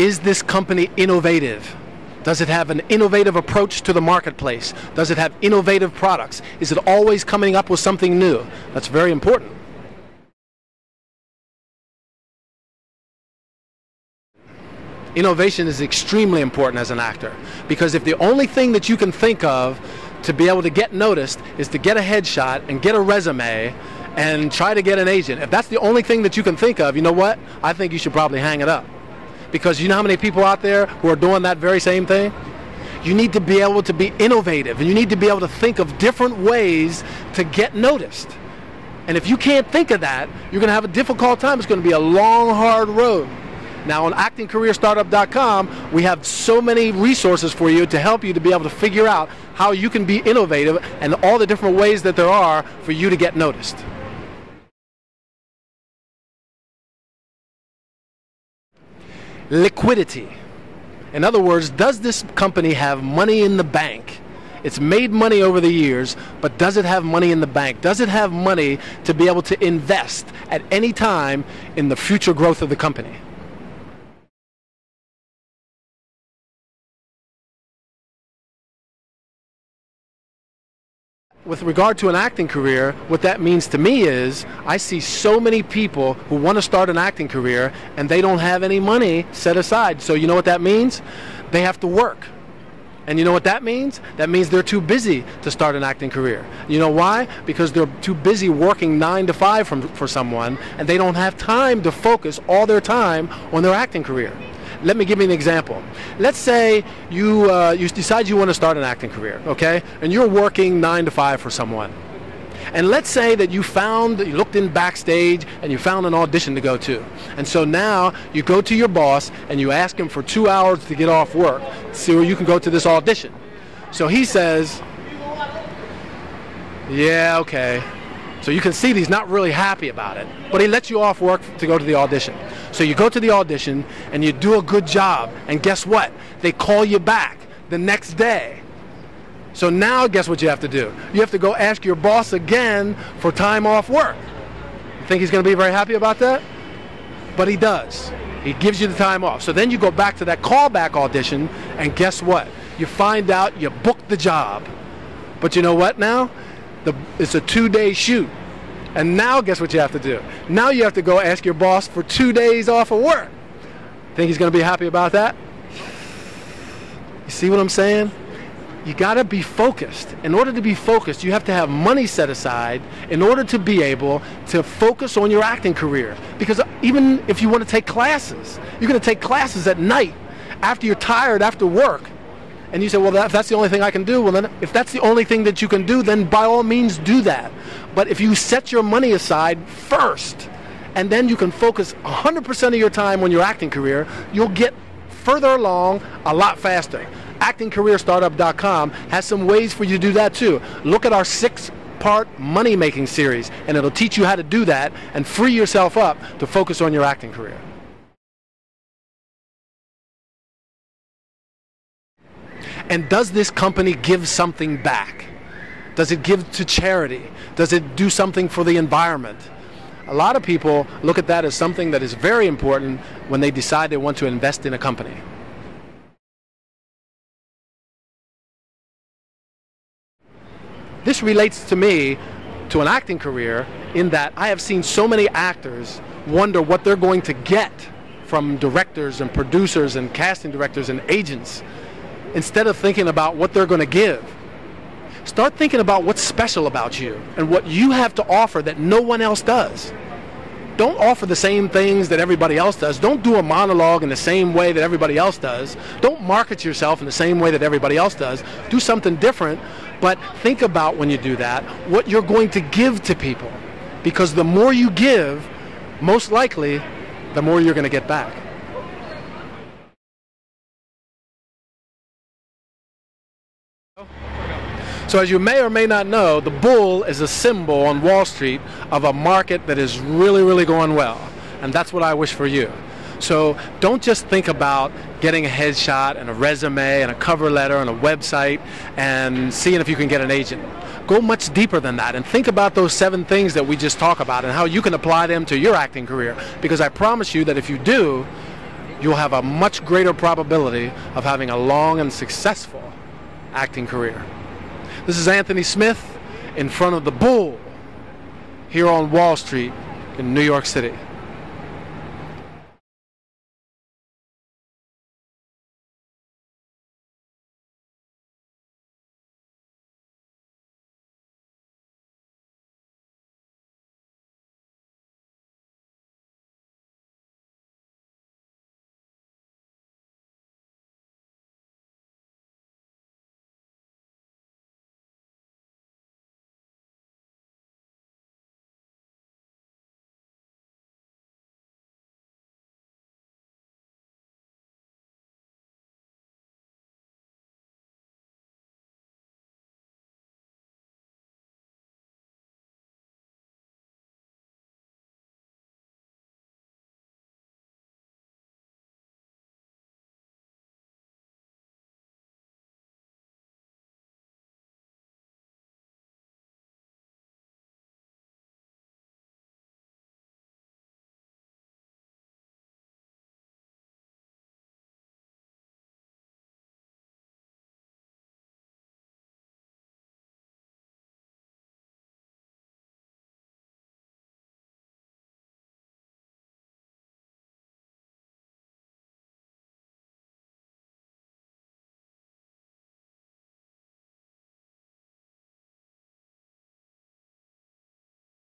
Is this company innovative? Does it have an innovative approach to the marketplace? Does it have innovative products? Is it always coming up with something new? That's very important. Innovation is extremely important as an actor, because if the only thing that you can think of to be able to get noticed is to get a headshot and get a resume and try to get an agent, if that's the only thing that you can think of, you know what? I think you should probably hang it up. Because you know how many people out there who are doing that very same thing? You need to be able to be innovative, and you need to be able to think of different ways to get noticed. And if you can't think of that, you're going to have a difficult time. It's going to be a long, hard road. Now on actingcareerstartup.com, we have so many resources for you to help you to be able to figure out how you can be innovative and all the different ways that there are for you to get noticed. Liquidity. In other words, does this company have money in the bank? It's made money over the years, but does it have money in the bank? Does it have money to be able to invest at any time in the future growth of the company? With regard to an acting career, what that means to me is I see so many people who want to start an acting career and they don't have any money set aside. So you know what that means? They have to work. And you know what that means? That means they're too busy to start an acting career. You know why? Because they're too busy working 9 to 5 for someone, and they don't have time to focus all their time on their acting career. Let me give you an example. Let's say you decide you want to start an acting career, okay? And you're working 9 to 5 for someone. And let's say that you looked in backstage and you found an audition to go to. And so now you go to your boss and you ask him for 2 hours to get off work so you can go to this audition. So he says, yeah, okay. So you can see that he's not really happy about it, but he lets you off work to go to the audition. So you go to the audition and you do a good job, and guess what? They call you back the next day. So now guess what you have to do? You have to go ask your boss again for time off work. You think he's going to be very happy about that? But he does. He gives you the time off. So then you go back to that callback audition, and guess what? You find out you booked the job. But you know what now? It's a 2-day shoot. And now guess what you have to do? Now you have to go ask your boss for 2 days off of work. Think he's going to be happy about that? You see what I'm saying? You got to be focused. In order to be focused, you have to have money set aside in order to be able to focus on your acting career. Because even if you want to take classes, you're going to take classes at night after you're tired after work. And you say, well, if that's the only thing I can do, well, then if that's the only thing that you can do, then by all means do that. But if you set your money aside first, and then you can focus 100% of your time on your acting career, you'll get further along a lot faster. ActingCareerStartup.com has some ways for you to do that too. Look at our 6-part money-making series, and it'll teach you how to do that and free yourself up to focus on your acting career. And does this company give something back? Does it give to charity? Does it do something for the environment? A lot of people look at that as something that is very important when they decide they want to invest in a company. This relates to me to an acting career in that I have seen so many actors wonder what they're going to get from directors and producers and casting directors and agents. Instead of thinking about what they're going to give, start thinking about what's special about you and what you have to offer that no one else does. Don't offer the same things that everybody else does. Don't do a monologue in the same way that everybody else does. Don't market yourself in the same way that everybody else does. Do something different, but think about when you do that what you're going to give to people. Because the more you give, most likely, the more you're going to get back. So as you may or may not know, the bull is a symbol on Wall Street of a market that is really, really going well. And that's what I wish for you. So don't just think about getting a headshot and a resume and a cover letter and a website and seeing if you can get an agent. Go much deeper than that and think about those 7 things that we just talked about and how you can apply them to your acting career. Because I promise you that if you do, you'll have a much greater probability of having a long and successful acting career. This is Anthony Smith in front of the Bull here on Wall Street in New York City.